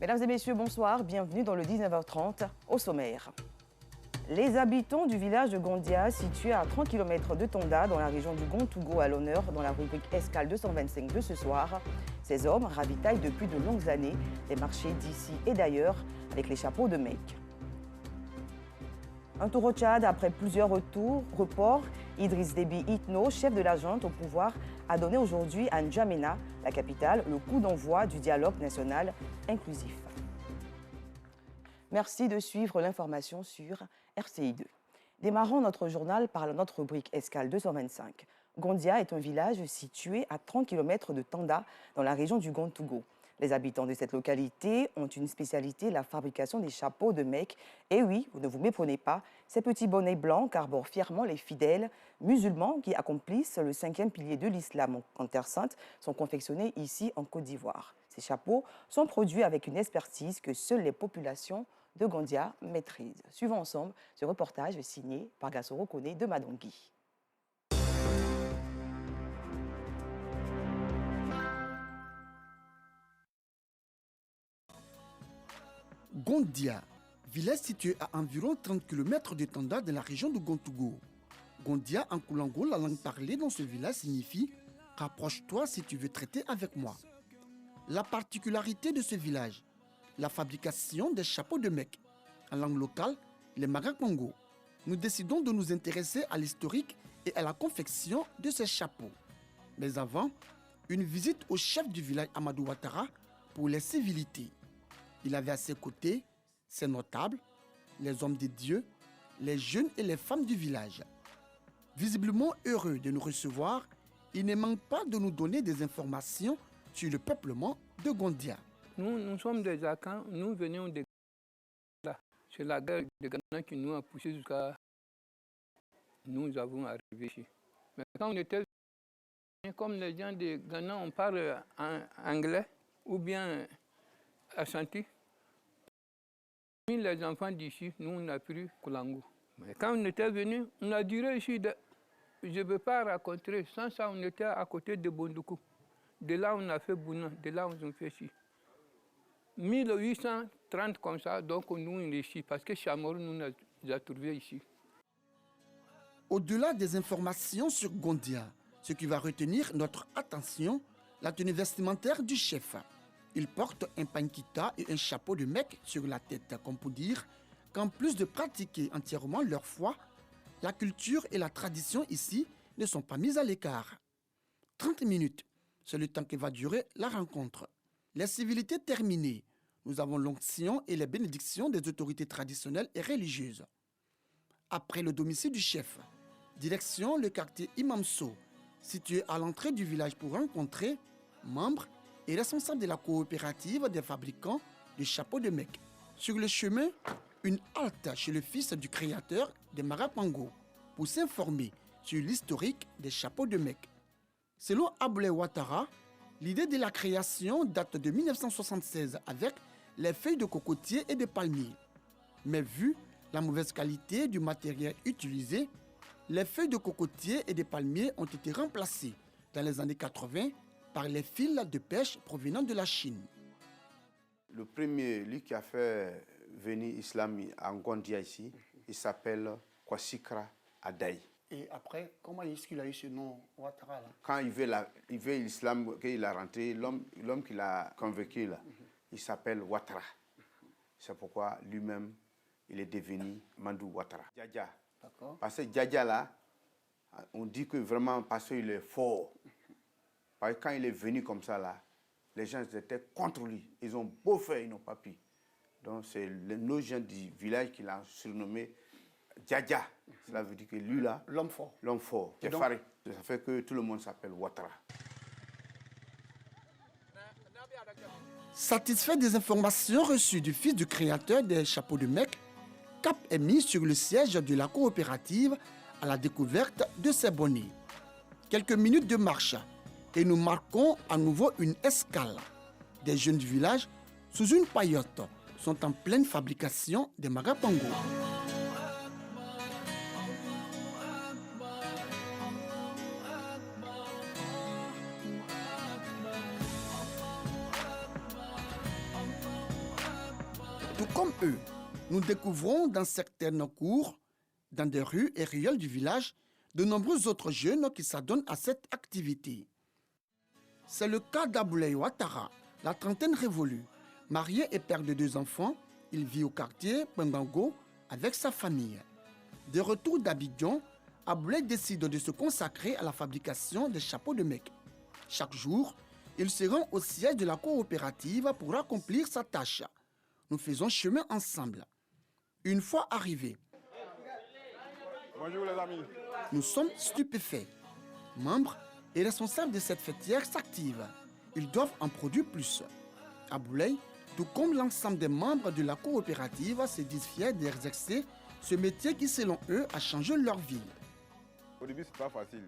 Mesdames et messieurs, bonsoir. Bienvenue dans le 19h30 au sommaire. Les habitants du village de Gondia, situé à 30 km de Tonda, dans la région du Gontougo, à l'honneur dans la rubrique Escale 225 de ce soir. Ces hommes ravitaillent depuis de longues années les marchés d'ici et d'ailleurs avec les chapeaux de Mecque. Un tour au Tchad après plusieurs reports. Idriss Déby Itno, chef de la junte au pouvoir, a donné aujourd'hui à N'Djamena, la capitale, le coup d'envoi du dialogue national inclusif. Merci de suivre l'information sur RCI 2. Démarrons notre journal par notre rubrique Escale 225. Gondia est un village situé à 30 km de Tanda, dans la région du Gontougo. Les habitants de cette localité ont une spécialité, la fabrication des chapeaux de Mecque. Et oui, vous ne vous méprenez pas, ces petits bonnets blancs arborent fièrement les fidèles musulmans qui accomplissent le 5e pilier de l'islam en Terre Sainte sont confectionnés ici en Côte d'Ivoire. Ces chapeaux sont produits avec une expertise que seules les populations de Gondia maîtrisent. Suivons ensemble ce reportage signé par Gassoro Kone de Madongui. Gondia, village situé à environ 30 km de Tanda dans la région de Gontougo. Gondia en Koulango, la langue parlée dans ce village signifie « Rapproche-toi si tu veux traiter avec moi ». La particularité de ce village, la fabrication des chapeaux de Mecque. En langue locale, les Magakongo. Nous décidons de nous intéresser à l'historique et à la confection de ces chapeaux. Mais avant, une visite au chef du village Amadou Ouattara pour les civilités. Il avait à ses côtés ses notables, les hommes de Dieu, les jeunes et les femmes du village. Visiblement heureux de nous recevoir, il ne manque pas de nous donner des informations sur le peuplement de Gondia. Nous sommes des Akans, nous venions de là. C'est la guerre de Ghana qui nous a poussés jusqu'à nous avons arrivé ici. Mais quand on était comme les gens de Ghana, on parle en anglais ou bien Ashanti. Les enfants d'ici, nous on a pris Koulango. Mais quand on était venu, on a duré ici. Je ne peux pas raconter. Sans ça, on était à côté de Bondoukou. De là, on a fait Bouna. De là, on a fait ici. 1830 comme ça, donc nous on est ici. Parce que Chamorro nous a trouvés ici. Au-delà des informations sur Gondia, ce qui va retenir notre attention, la tenue vestimentaire du chef. Il porte un pankita et un chapeau de Mecque sur la tête, comme pour dire qu'en plus de pratiquer entièrement leur foi, la culture et la tradition ici ne sont pas mises à l'écart. 30 minutes, c'est le temps que va durer la rencontre. Les civilités terminées, nous avons l'onction et les bénédictions des autorités traditionnelles et religieuses. Après le domicile du chef, direction le quartier Imamso, situé à l'entrée du village pour rencontrer membres et responsable de la coopérative des fabricants de chapeaux de Mecque. Sur le chemin, une halte chez le fils du créateur des Marapango pour s'informer sur l'historique des chapeaux de Mecque. Selon Aboulé Ouattara, l'idée de la création date de 1976 avec les feuilles de cocotier et de palmier. Mais vu la mauvaise qualité du matériel utilisé, les feuilles de cocotier et de palmier ont été remplacées dans les années 80 par les fils de pêche provenant de la Chine. Le premier, lui qui a fait venir l'islam en Gondia ici, il s'appelle Kwassikra Adaï. Et après, comment est-ce qu'il a eu ce nom, Ouattara là? Quand il veut l'islam, qu'il a rentré, l'homme qui l'a convaincu là, il s'appelle Ouattara. C'est pourquoi lui-même, il est devenu Mandou Ouattara. Djadja. Parce que Djadja là, on dit que vraiment parce qu'il est fort. Parce que quand il est venu comme ça, là, les gens étaient contre lui. Ils ont beau faire, ils n'ont pas pu. Donc c'est nos gens du village qui l'ont surnommé Djadja. Cela veut dire que lui là, l'homme fort. L'homme fort. C'est faré. Ça fait que tout le monde s'appelle Ouattara. Satisfait des informations reçues du fils du créateur des chapeaux de Mecque, cap est mis sur le siège de la coopérative à la découverte de ces bonnets. Quelques minutes de marche et nous marquons à nouveau une escale. Des jeunes du village, sous une paillote, sont en pleine fabrication des Magapango. Tout comme eux, nous découvrons dans certaines cours, dans des rues et ruelles du village, de nombreux autres jeunes qui s'adonnent à cette activité. C'est le cas d'Aboulaye Ouattara, la trentaine révolue. Marié et père de 2 enfants, il vit au quartier Pengango avec sa famille. De retour d'Abidjan, Aboulaye décide de se consacrer à la fabrication des chapeaux de mec. Chaque jour, il se rend au siège de la coopérative pour accomplir sa tâche. Nous faisons chemin ensemble. Une fois arrivés, bonjour les amis. Nous sommes stupéfaits. Membres et responsables de cette fêtière s'activent. Ils doivent en produire plus. Aboulaye, tout comme l'ensemble des membres de la coopérative, se disent fiers d'exercer ce métier qui, selon eux, a changé leur vie. Au début, c'est pas facile.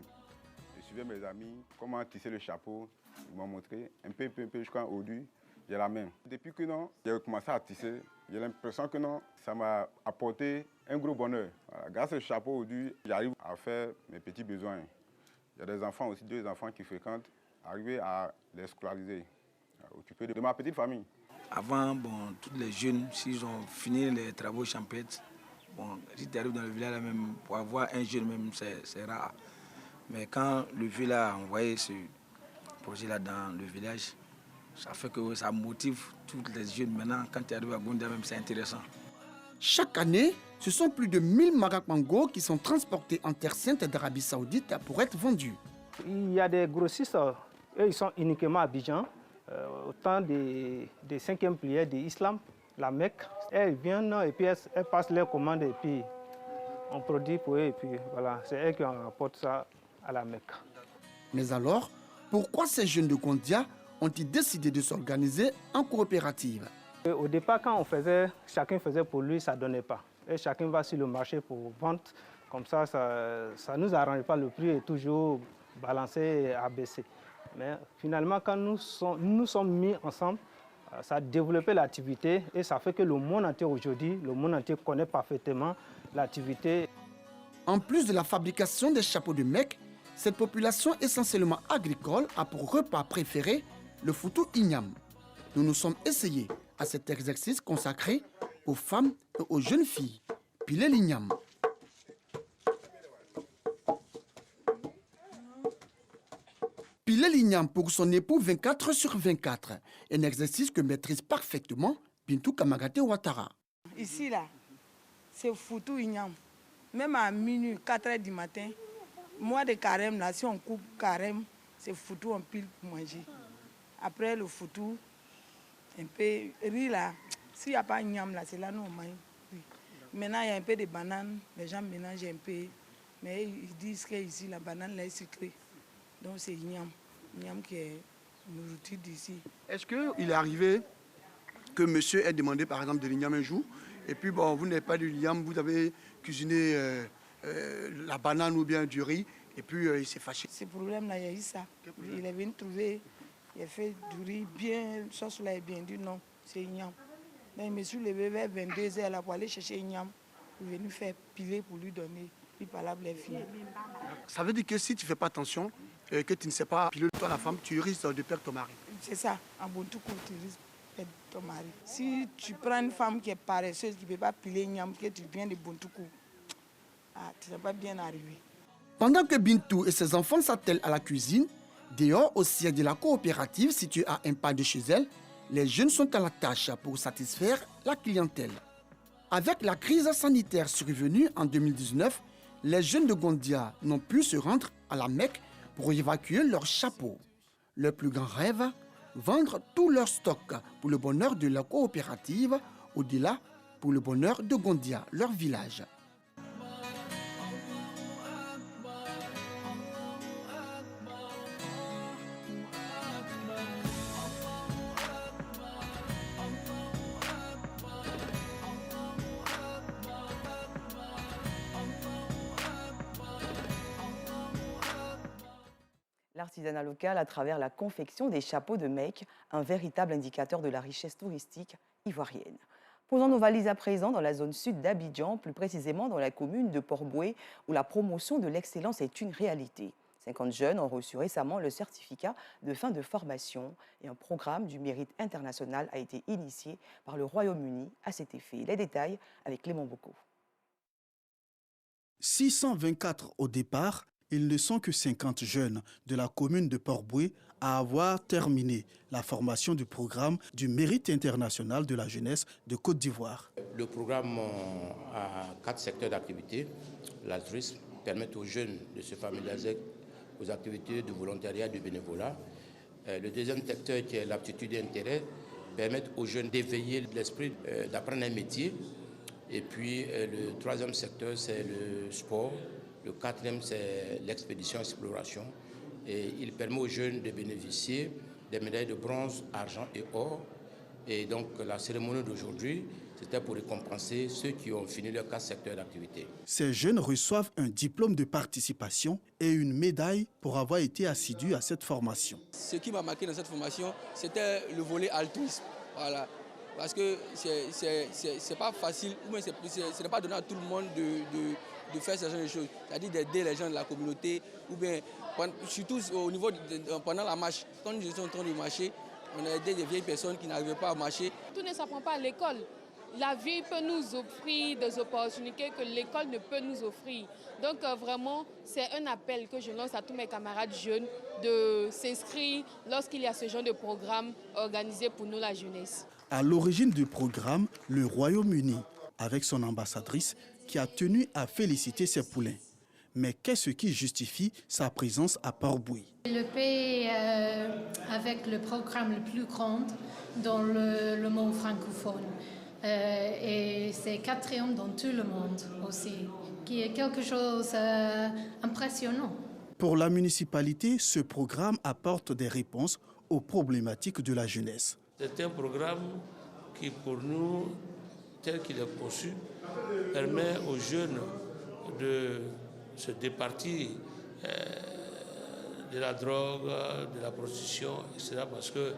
Je suivais mes amis, comment tisser le chapeau. Ils m'ont montré un peu, jusqu'à aujourd'hui, j'ai la main. Depuis que non, j'ai commencé à tisser, j'ai l'impression que non, ça m'a apporté un gros bonheur. Voilà, grâce au chapeau aujourd'hui, j'arrive à faire mes petits besoins. Il y a des enfants aussi, 2 enfants qui fréquentent, arriver à les scolariser, à occuper de ma petite famille. Avant, tous les jeunes, s'ils ont fini les travaux champêtres, si tu arrives dans le village, même, pour avoir un jeune, même, c'est rare. Mais quand le village a envoyé ce projet-là dans le village, ça fait que ça motive tous les jeunes. Maintenant, quand tu arrives à Gondia, même, c'est intéressant. Chaque année, ce sont plus de 1000 Marakmango qui sont transportés en Terre Sainte d'Arabie Saoudite pour être vendus. Il y a des grossistes, eux, ils sont uniquement à Abidjan. Au temps des 5e prières de l'islam, la Mecque, elles viennent et puis elles passent leurs commandes et puis on produit pour eux et puis voilà, c'est elles qui apportent ça à la Mecque. Mais alors, pourquoi ces jeunes de Gondia ont-ils décidé de s'organiser en coopérative? Au départ, quand on faisait, chacun faisait pour lui, ça ne donnait pas. Et chacun va sur le marché pour vendre. Comme ça ne nous arrange pas, le prix est toujours balancé et abaissé. Mais finalement, quand nous nous sommes mis ensemble, ça a développé l'activité et ça fait que le monde entier aujourd'hui, le monde entier connaît parfaitement l'activité. En plus de la fabrication des chapeaux de mec, cette population essentiellement agricole a pour repas préféré le foutou ignam. Nous nous sommes essayés à cet exercice consacré aux femmes et aux jeunes filles, piler l'ignam. Piler l'ignam pour son époux 24/24, un exercice que maîtrise parfaitement Bintou Kamagate Ouattara. Ici, là, c'est foutu ignam. Même à minuit, 4 h du matin, mois de carême, là, si on coupe carême, c'est foutu, on pile pour manger. Après le foutu, un peu riz là, s'il n'y a pas ignam là, c'est là nous on mange. Oui. Maintenant, il y a un peu de banane, les gens mélangent un peu, mais ils disent qu'ici, la banane là est sucrée. Donc c'est ignam, ignam qui est nourriture d'ici. Est-ce qu'il est arrivé que monsieur ait demandé par exemple de l'igname un jour, et puis vous n'avez pas de l'igname, vous avez cuisiné la banane ou bien du riz, et puis il s'est fâché? Ce problème-là, il y a eu ça. Il est venu trouver, il a fait du riz bien, sauce là est bien dit non, c'est ignam. Donc, je me suis levé vers 22 h là pour aller chercher ignam, pour venir faire piler pour lui donner, puis par là, les filles. Ça veut dire que si tu ne fais pas attention, que tu ne sais pas piler toi la femme, tu risques de perdre ton mari. C'est ça, en bon tout coup, tu risques de perdre ton mari. Si tu prends une femme qui est paresseuse, qui ne peut pas piler ignam, que tu viens de bon tout coup, tu ne vas pas bien arriver. Pendant que Bintou et ses enfants s'attellent à la cuisine, dehors au siège de la coopérative située à un pas de chez elle, les jeunes sont à la tâche pour satisfaire la clientèle. Avec la crise sanitaire survenue en 2019, les jeunes de Gondia n'ont pu se rendre à la Mecque pour évacuer leurs chapeaux. Leur plus grand rêve, vendre tout leur stock pour le bonheur de la coopérative, au-delà pour le bonheur de Gondia, leur village. L'artisanat local à travers la confection des chapeaux de mec, un véritable indicateur de la richesse touristique ivoirienne. Posons nos valises à présent dans la zone sud d'Abidjan, plus précisément dans la commune de Port-Boué, où la promotion de l'excellence est une réalité. 50 jeunes ont reçu récemment le certificat de fin de formation et un programme du mérite international a été initié par le Royaume-Uni à cet effet. Les détails avec Clément Bocco. 624 au départ, ils ne sont que 50 jeunes de la commune de Port-Bouët à avoir terminé la formation du programme du mérite international de la jeunesse de Côte d'Ivoire. Le programme a 4 secteurs d'activité. L'altruisme permet aux jeunes de se familiariser aux activités de volontariat et de bénévolat. Le deuxième secteur, qui est l'aptitude et l'intérêt, permet aux jeunes d'éveiller l'esprit, d'apprendre un métier. Et puis le troisième secteur, c'est le sport. Le quatrième, c'est l'expédition-exploration. Et il permet aux jeunes de bénéficier des médailles de bronze, argent et or. Et donc la cérémonie d'aujourd'hui, c'était pour récompenser ceux qui ont fini leurs 4 secteurs d'activité. Ces jeunes reçoivent un diplôme de participation et une médaille pour avoir été assidus à cette formation. Ce qui m'a marqué dans cette formation, c'était le volet altruisme. Voilà. Parce que c'est pas facile, ou bien ce n'est pas donné à tout le monde de faire ce genre de choses. C'est-à-dire d'aider les gens de la communauté, ou bien, surtout au niveau pendant la marche. Quand nous étions en train de marcher, on a aidé des vieilles personnes qui n'arrivaient pas à marcher. Tout ne s'apprend pas à l'école. La vie peut nous offrir des opportunités que l'école ne peut nous offrir. Donc vraiment, c'est un appel que je lance à tous mes camarades jeunes de s'inscrire lorsqu'il y a ce genre de programme organisé pour nous, la jeunesse. À l'origine du programme, le Royaume-Uni, avec son ambassadrice, qui a tenu à féliciter ses poulains. Mais qu'est-ce qui justifie sa présence à Port-Bouët? Le pays avec le programme le plus grand dans le monde francophone. Et c'est 4e dans tout le monde aussi, qui est quelque chose d'impressionnant. Pour la municipalité, ce programme apporte des réponses aux problématiques de la jeunesse. C'est un programme qui, pour nous, tel qu'il est conçu, permet aux jeunes de se départir de la drogue, de la prostitution, etc. Parce que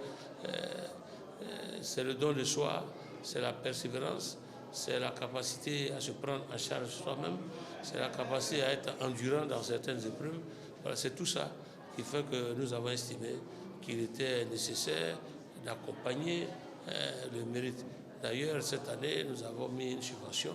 c'est le don de soi, c'est la persévérance, c'est la capacité à se prendre en charge soi-même, c'est la capacité à être endurant dans certaines épreuves. Voilà, c'est tout ça qui fait que nous avons estimé qu'il était nécessaire d'accompagner le mérite. D'ailleurs, cette année, nous avons mis une subvention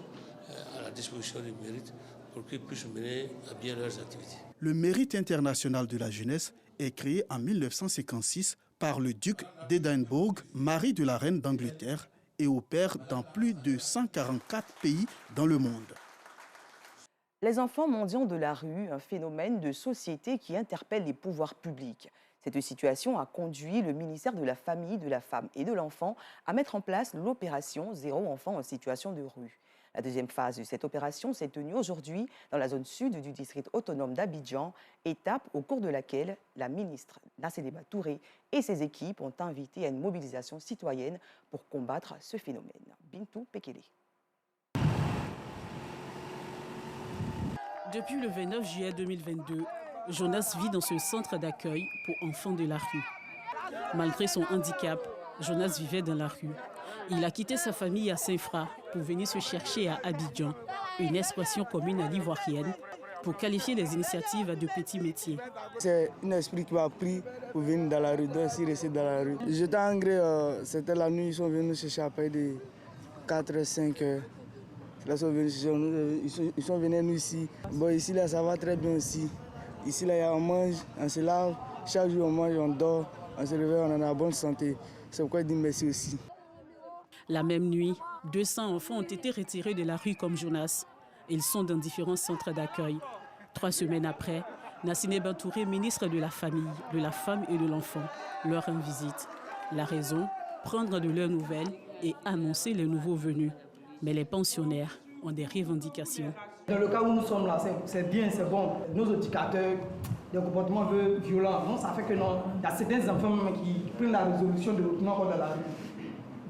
à la disposition du mérite pour qu'ils puissent mener à bien leurs activités. Le mérite international de la jeunesse est créé en 1956 par le duc d'Édimbourg, mari de la reine d'Angleterre, et opère dans plus de 144 pays dans le monde. Les enfants mendiants de la rue, un phénomène de société qui interpelle les pouvoirs publics. Cette situation a conduit le ministère de la Famille, de la Femme et de l'Enfant à mettre en place l'opération Zéro enfant en situation de rue. La deuxième phase de cette opération s'est tenue aujourd'hui dans la zone sud du district autonome d'Abidjan, étape au cours de laquelle la ministre Nassénéba Touré et ses équipes ont invité à une mobilisation citoyenne pour combattre ce phénomène. Bintou Pekele. Depuis le 29 juillet 2022, Jonas vit dans ce centre d'accueil pour enfants de la rue. Malgré son handicap, Jonas vivait dans la rue. Il a quitté sa famille à Saint-Fra pour venir se chercher à Abidjan, une expression commune à l'ivoirienne, pour qualifier les initiatives de petits métiers. C'est un esprit qui m'a pris pour venir dans la rue, donc ici rester dans la rue. J'étais en gré, c'était la nuit, ils sont venus chercher après de 4 5 heures. Là, ils sont venus nous ici. Bon, ici, là, ça va très bien aussi. Ici, là, on mange, on se lave. Chaque jour, on mange, on dort, on se réveille, on est en bonne santé. C'est pourquoi je dis merci aussi. La même nuit, 200 enfants ont été retirés de la rue comme Jonas. Ils sont dans différents centres d'accueil. 3 semaines après, Nassénéba Touré, ministre de la Famille, de la Femme et de l'Enfant, leur rend visite. La raison, prendre de leurs nouvelles et annoncer les nouveaux venus. Mais les pensionnaires ont des revendications. Dans le cas où nous sommes là, c'est bien, c'est bon. Nos éducateurs, des comportements un peu violents, non, ça fait que non. Il y a certains enfants qui prennent la résolution de retourner dans la rue.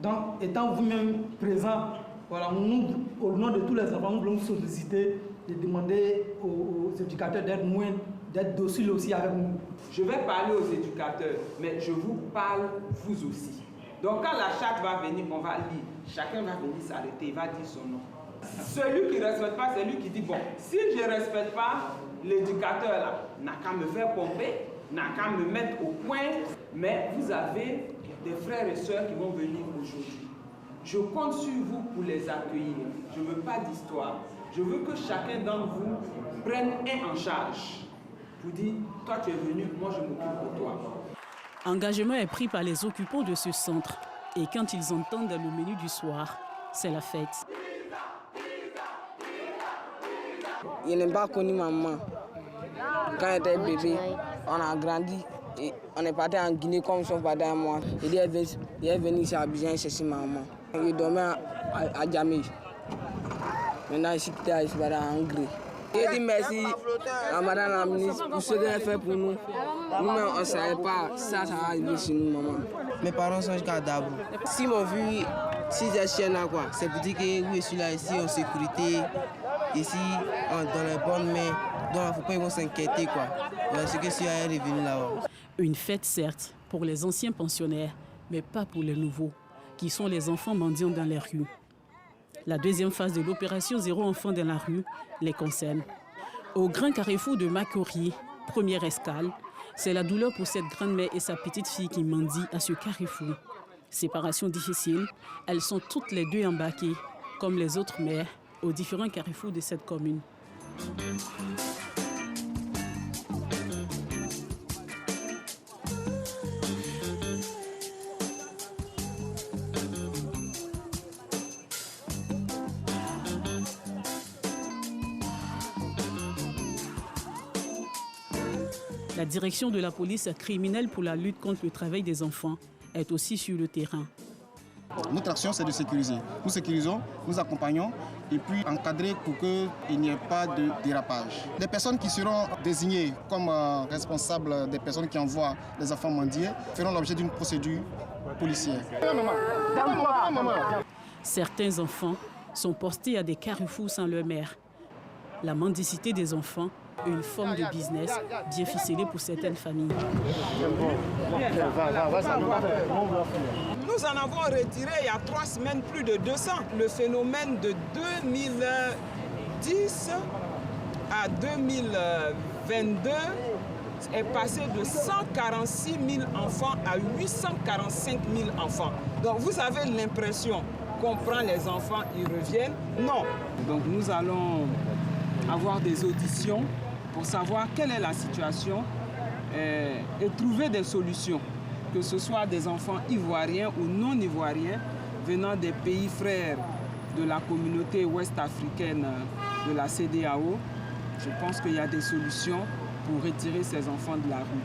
Donc, étant vous-même présent, voilà, nous, au nom de tous les enfants, nous voulons vous solliciter de demander aux éducateurs d'être dociles aussi avec nous. Je vais parler aux éducateurs, mais je vous parle vous aussi. Donc quand la charte va venir, on va lire. Chacun va venir s'arrêter, il va dire son nom. Celui qui ne respecte pas, c'est lui qui dit, bon, si je ne respecte pas, l'éducateur là n'a qu'à me faire pomper, n'a qu'à me mettre au point, mais vous avez des frères et sœurs qui vont venir aujourd'hui. Je compte sur vous pour les accueillir. Je ne veux pas d'histoire. Je veux que chacun d'entre vous prenne un en charge. Pour dire, toi tu es venu, moi je m'occupe de toi. Engagement est pris par les occupants de ce centre. Et quand ils entendent le menu du soir, c'est la fête. Je n'ai pas connu maman. Quand j'étais bébé, on a grandi. Et on est parti en Guinée comme son père et moi. Il est venu ici à Abidjan chercher maman. Il dormait à Djamé. Maintenant, ici, il est en Gré. Je dis merci à madame la ministre pour ce qu'elle a fait pour nous. Nous-mêmes, on ne savait pas ça va arriver chez nous, maman. Mes parents sont jusqu'à Dabou. S'ils m'ont vu, si j'ai chien là, quoi, c'est pour dire que oui, je suis là ici en sécurité, ici, dans les bonnes mains. Donc, il ne faut pas qu'ils vont s'inquiéter, quoi. C'est que si elle est revenue là-bas. Une fête, certes, pour les anciens pensionnaires, mais pas pour les nouveaux, qui sont les enfants mendiants dans les rues. La deuxième phase de l'opération Zéro enfant dans la rue les concerne. Au grand carrefour de Makori, première escale, c'est la douleur pour cette grand-mère et sa petite fille qui mendient à ce carrefour. Séparation difficile, elles sont toutes les deux embarquées, comme les autres mères, aux différents carrefours de cette commune. La direction de la police criminelle pour la lutte contre le travail des enfants est aussi sur le terrain. Notre action, c'est de sécuriser. Nous sécurisons, nous accompagnons et puis encadrer pour qu'il n'y ait pas de dérapage. Les personnes qui seront désignées comme responsables des personnes qui envoient les enfants mendier feront l'objet d'une procédure policière. Certains enfants sont postés à des carrefours sans leur mère. La mendicité des enfants, une forme de business bien ficelée pour certaines familles. Nous en avons retiré il y a 3 semaines plus de 200. Le phénomène de 2010 à 2022 est passé de 146 000 enfants à 845 000 enfants. Donc vous avez l'impression qu'on prend les enfants, ils reviennent. Non. Donc nous allons avoir des auditions pour savoir quelle est la situation et trouver des solutions, que ce soit des enfants ivoiriens ou non ivoiriens venant des pays frères de la communauté ouest-africaine de la CEDEAO. Je pense qu'il y a des solutions pour retirer ces enfants de la rue.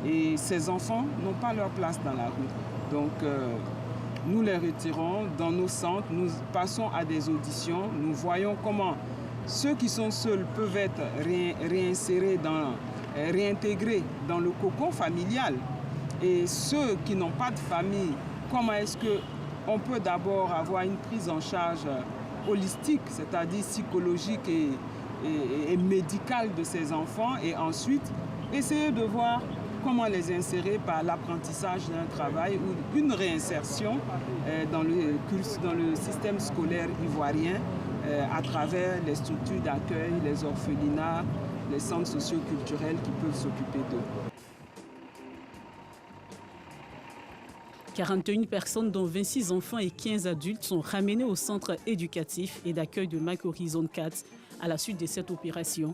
Et ces enfants n'ont pas leur place dans la rue. Donc nous les retirons dans nos centres, nous passons à des auditions, nous voyons comment ceux qui sont seuls peuvent être réinsérés, réintégrés dans le cocon familial. Et ceux qui n'ont pas de famille, comment est-ce qu'on peut d'abord avoir une prise en charge holistique, c'est-à-dire psychologique et médicale de ces enfants, et ensuite essayer de voir comment les insérer par l'apprentissage d'un travail ou une réinsertion dans le système scolaire ivoirien, à travers les structures d'accueil, les orphelinats, les centres socio-culturels qui peuvent s'occuper d'eux. 41 personnes, dont 26 enfants et 15 adultes, sont ramenés au centre éducatif et d'accueil de Makori Zone 4 à la suite de cette opération.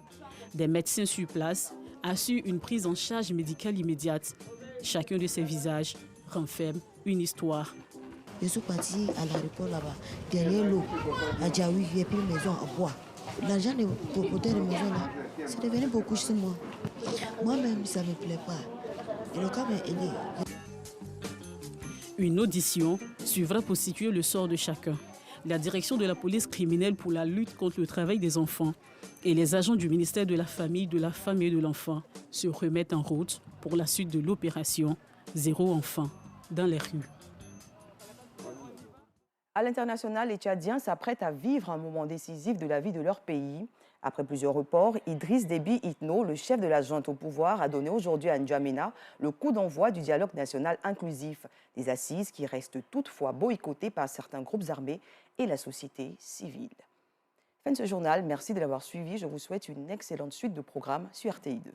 Des médecins sur place assurent une prise en charge médicale immédiate. Chacun de ces visages renferme une histoire. Je suis parti à l'aéroport là-bas, derrière l'eau, à Djaoui, j'ai pris une maison à bois. L'argent des propriétaires de maison là, c'est devenu beaucoup chez moi. Moi-même, ça ne me plaît pas. Et le cas m'a aidé. Une audition suivra pour situer le sort de chacun. La direction de la police criminelle pour la lutte contre le travail des enfants et les agents du ministère de la Famille, de la Femme et de l'Enfant se remettent en route pour la suite de l'opération Zéro enfant dans les rues. À l'international, les Tchadiens s'apprêtent à vivre un moment décisif de la vie de leur pays. Après plusieurs reports, Idriss Déby Itno, le chef de la junte au pouvoir, a donné aujourd'hui à N'Djamena le coup d'envoi du dialogue national inclusif, des assises qui restent toutefois boycottées par certains groupes armés et la société civile. Fin de ce journal, merci de l'avoir suivi. Je vous souhaite une excellente suite de programmes sur RTI2.